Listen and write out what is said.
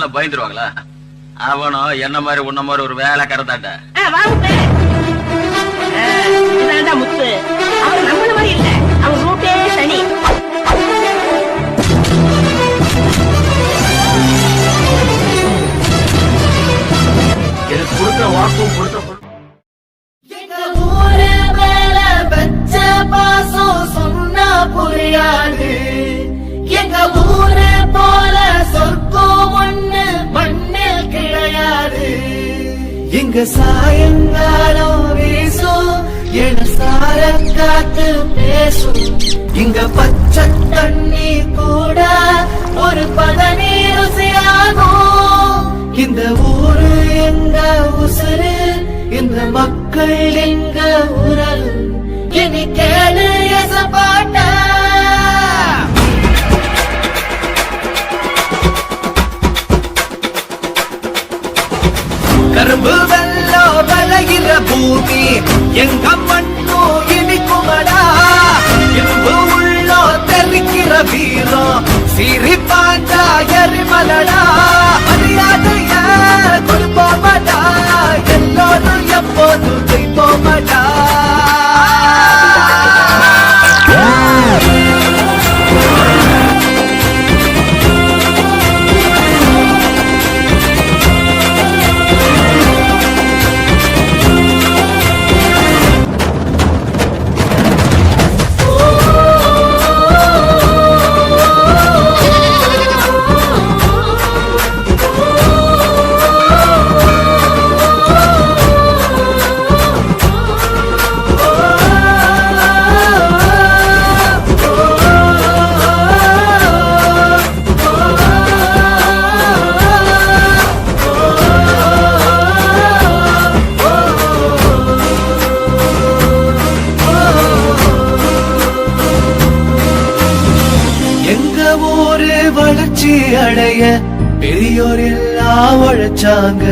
எல்லாம் பயந்துருவாங்களா? அவனும் என்ன மாதிரி உன்ன மாதிரி ஒரு வேலை கரத்தாட்ட. முத்து அவன் நம்மள மாதிரி இல்ல, அவன் ரூட்டே தனி. எனக்கு கொடுத்த வாக்கும் கொடுத்த பாசம் சொன்னா புரியாது. எங்க ஊரு போல சொர்க்கம் ஒண்ணு மண்ணில் கிடையாது. எங்க சாயங்காலம் வீசும் என சார காத்து பேசும். இங்க பச்சை தண்ணி கூட ஒரு பதனி ருசியாகும். இந்த ஊரு எங்க உசுறு, இந்த மக்கள் எங்க உறவு. இனி கேளு எசப்பாட்ட. கரும்பு வெள்ளோ விளைகிற பூமி எங்க மண்ணோ இனிக்குமடா. இரும்பு உள்ளோ தெரிக்கிற வீரம் சிரி பாண்டா எரிமலடா. மரியாதைய கொடுப்போமடா, எல்லோரும் எப்போதும் ஜெயிப்போமடா. வளர்ச்சி அடைய பெரியோர் எல்லாம் உழைச்சாங்க.